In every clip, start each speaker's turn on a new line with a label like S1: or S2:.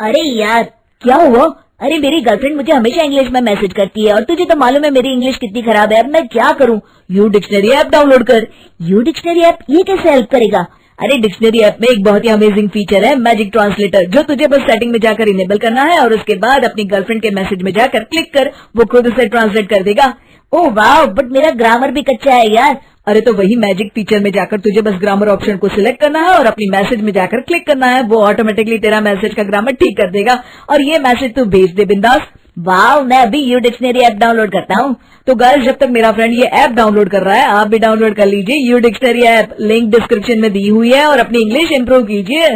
S1: अरे यार, क्या हुआ? अरे मेरी गर्लफ्रेंड मुझे हमेशा इंग्लिश में मैसेज करती है और तुझे तो मालूम है मेरी इंग्लिश कितनी खराब है। अब मैं क्या करूं? यू डिक्शनरी ऐप डाउनलोड कर। यू डिक्शनरी ऐप ये कैसे हेल्प करेगा? अरे डिक्शनरी ऐप में एक बहुत ही अमेजिंग फीचर है, मैजिक ट्रांसलेटर, जो तुझे बस सेटिंग में जाकर इनेबल करना है और उसके बाद अपनी गर्लफ्रेंड के मैसेज में जाकर क्लिक कर, वो खुद उसे ट्रांसलेट कर देगा। ओह वाह, बट मेरा ग्रामर भी कच्चा है यार। अरे तो वही मैजिक फीचर में जाकर तुझे बस ग्रामर ऑप्शन को सिलेक्ट करना है और अपनी मैसेज में जाकर क्लिक करना है, वो ऑटोमेटिकली तेरा मैसेज का ग्रामर ठीक कर देगा और ये मैसेज तू भेज दे बिंदास। वाह, मैं अभी यू डिक्शनरी ऐप डाउनलोड करता हूँ। तो गाइस, जब तक मेरा फ्रेंड ये ऐप डाउनलोड कर रहा है, आप भी डाउनलोड कर लीजिए U dictionary app, link description में दी हुई है, और अपनी इंग्लिश इंप्रूव कीजिए।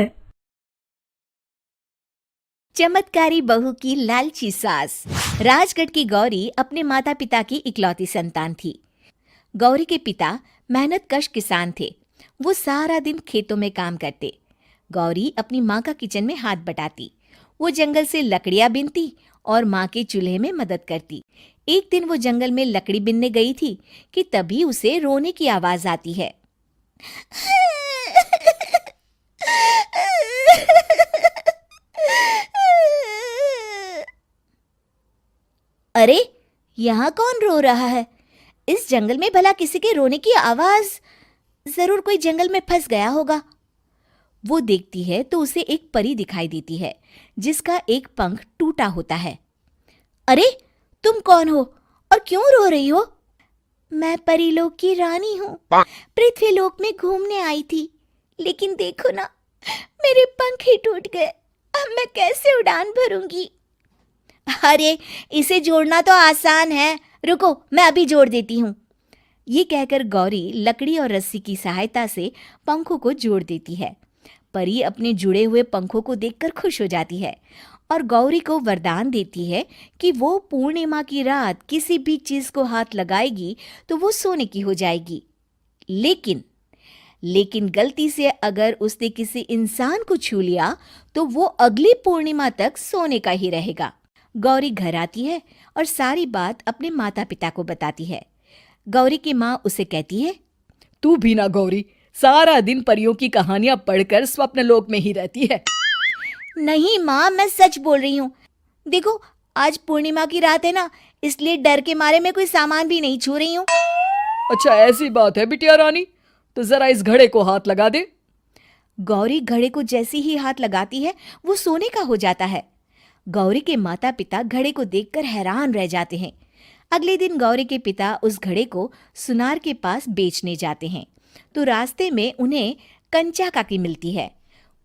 S2: चमत्कारी बहू की लालची सास। राजगढ़ की गौरी अपने माता पिता की इकलौती संतान थी। गौरी के पिता मेहनतकश किसान थे। वो सारा दिन खेतों में काम करते। गौरी अपनी माँ का किचन में हाथ बटाती। वो जंगल से लकड़ियां बीनती और माँ के चूल्हे में मदद करती। एक दिन वो जंगल में लकड़ी बीनने गई थी कि तभी उसे रोने की आवाज आती है। अरे, यहाँ कौन रो रहा है? इस जंगल में भला किसी के रोने की आवाज? जरूर कोई जंगल में फंस गया होगा। वो देखती है तो उसे एक परी दिखाई देती है जिसका एक पंख टूटा होता है। अरे, तुम कौन हो और क्यों रो रही हो? मैं परीलोक की रानी हूँ। पृथ्वीलोक में घूमने आई थी, लेकिन देखो ना, मेरे पंख ही टूट गए। अब मैं कैसे उड़ान भरूंगी? अरे, इसे जोड़ना तो आसान है, रुको मैं अभी जोड़ देती हूँ। ये कहकर गौरी लकड़ी और रस्सी की सहायता से पंखों को जोड़ देती है। परी अपने जुड़े हुए पंखों को देखकर खुश हो जाती है और गौरी को वरदान देती है कि वो पूर्णिमा की रात किसी भी चीज को हाथ लगाएगी तो वो सोने की हो जाएगी। लेकिन गलती से अगर उसने किसी इंसान को छू लिया तो वो अगली पूर्णिमा तक सोने का ही रहेगा। गौरी घर आती है और सारी बात अपने माता पिता को बताती है। गौरी की माँ उसे कहती है,
S3: तू भी ना गौरी, सारा दिन परियों की कहानियां पढ़कर स्वप्न लोक में ही रहती है।
S2: नहीं माँ, मैं सच बोल रही हूँ। देखो, आज पूर्णिमा की रात है ना, इसलिए डर के मारे मैं कोई सामान भी नहीं छू रही हूँ।
S3: अच्छा, ऐसी बात है बिटिया रानी, तो जरा इस घड़े को हाथ लगा दे।
S2: गौरी घड़े को जैसे ही हाथ लगाती है वो सोने का हो जाता है। गौरी के माता पिता घड़े को देखकर हैरान रह जाते हैं। अगले दिन गौरी के पिता उस घड़े को सुनार के पास बेचने जाते हैं तो रास्ते में उन्हें कंचा काकी मिलती है।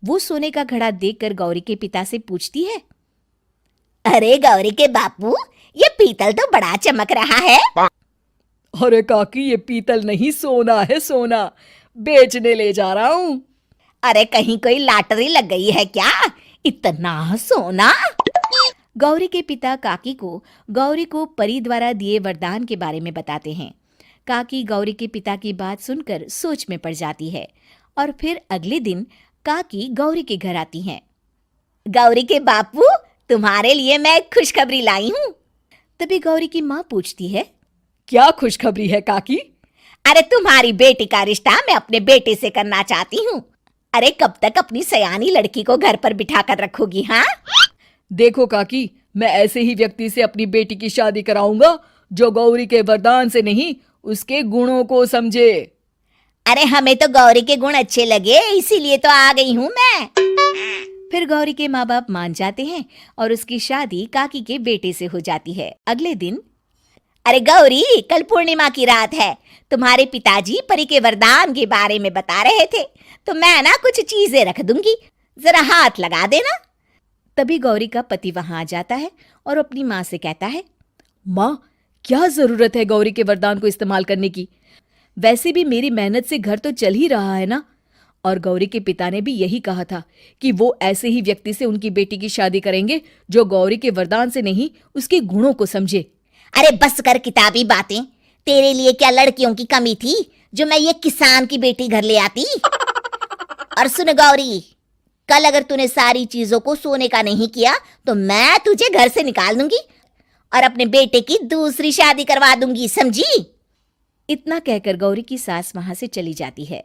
S2: वो सोने का घड़ा देखकर गौरी के पिता से पूछती है, अरे गौरी के बापू, ये पीतल तो बड़ा चमक रहा है।
S3: अरे काकी, ये पीतल नहीं, सोना है, सोना बेचने ले जा रहा हूँ।
S2: अरे कहीं कोई लॉटरी लग गई है क्या? इतना सोना? गौरी के पिता काकी को गौरी को परी द्वारा दिए वरदान के बारे में बताते हैं। काकी गौरी के पिता की बात सुनकर सोच में पड़ जाती है और फिर अगले दिन काकी गौरी के घर आती हैं। गौरी के बापू, तुम्हारे लिए मैं एक खुशखबरी लाई हूँ। तभी गौरी की माँ पूछती है,
S3: क्या खुशखबरी है काकी?
S2: अरे तुम्हारी बेटी का रिश्ता मैं अपने बेटे से करना चाहती हूँ। अरे कब तक अपनी सयानी लड़की को घर पर बिठा कर रखोगी? हाँ,
S3: देखो काकी, मैं ऐसे ही व्यक्ति से अपनी बेटी की शादी कराऊंगा जो गौरी के वरदान से नहीं, उसके गुणों को समझे।
S2: अरे हमें तो गौरी के गुण अच्छे लगे, इसीलिए तो आ गई हूँ मैं। फिर गौरी के माँ बाप मान जाते हैं और उसकी शादी काकी के बेटे से हो जाती है। अगले दिन, अरे गौरी, कल पूर्णिमा की रात है। तुम्हारे पिताजी परी के वरदान के बारे में बता रहे थे, तो मैं ना कुछ चीजें रख दूंगी, जरा हाथ लगा देना। तभी गौरी का पति वहां आ जाता है और अपनी माँ से कहता है,
S3: माँ, क्या जरूरत है गौरी के वरदान को इस्तेमाल करने की? वैसे भी मेरी मेहनत से घर तो चल ही रहा है ना। और गौरी के पिता ने भी यही कहा था कि वो ऐसे ही व्यक्ति से उनकी बेटी की शादी करेंगे जो गौरी के वरदान से नहीं, उसके गुणों को समझे।
S2: अरे बस कर किताबी बातें। तेरे लिए क्या लड़कियों की कमी थी जो मैं ये किसान की बेटी घर ले आती? और सुन गौरी, कल अगर तूने सारी चीजों को सोने का नहीं किया तो मैं तुझे घर से निकाल दूंगी और अपने बेटे की दूसरी शादी करवा दूंगी, समझी? इतना कहकर गौरी की सास वहां से चली जाती है।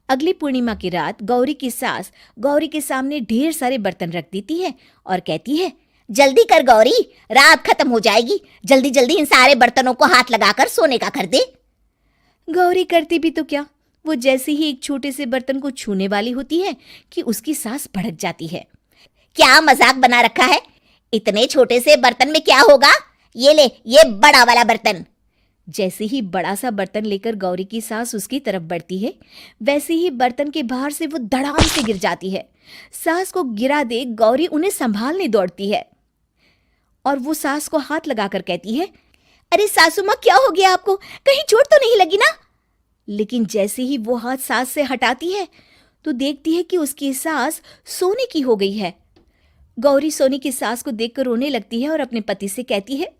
S2: अगली पूर्णिमा की रात गौरी की सास गौरी के सामने ढेर सारे बर्तन रख देती है और कहती है, जल्दी कर गौरी, रात खत्म हो जाएगी, जल्दी जल्दी इन सारे बर्तनों को हाथ लगाकर सोने का कर दे। गौरी करती भी तो क्या, वो जैसे ही एक छोटे से बर्तन को छूने वाली होती है कि उसकी सास भड़क जाती है। क्या मजाक बना रखा है, इतने छोटे से बर्तन में क्या होगा, ये ले, ये बड़ा वाला बर्तन। जैसे ही बड़ा सा बर्तन लेकर गौरी की सास उसकी तरफ बढ़ती है, वैसे ही बर्तन के बाहर से वो धड़ाम से गिर जाती है। सास को गिरा देख गौरी उन्हें संभालने दौड़ती है और वो सास को हाथ लगाकर कहती है, अरे सासू माँ, क्या हो गया आपको, कहीं चोट तो नहीं लगी ना? लेकिन जैसे ही वो हाथ सास से हटाती है तो देखती है कि उसकी सास सोने की हो गई है। गौरी सोनी की सास को देखकर रोने लगती है और अपने पति से कहती है,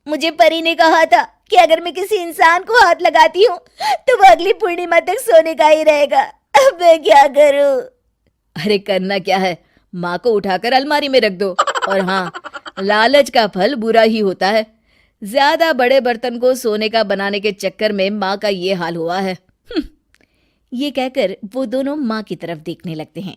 S2: मुझे परी ने कहा था कि अगर मैं किसी इंसान को हाथ लगाती हूँ तो वो अगली पूर्णिमा तक सोने का ही रहेगा। अब मैं क्या करूं?
S3: अरे करना क्या है, माँ को उठाकर अलमारी में रख दो। और हाँ, लालच का फल बुरा ही होता है। ज्यादा बड़े बर्तन को सोने का बनाने के चक्कर में माँ का ये हाल हुआ है।
S2: ये कहकर वो दोनों माँ की तरफ देखने लगते हैं।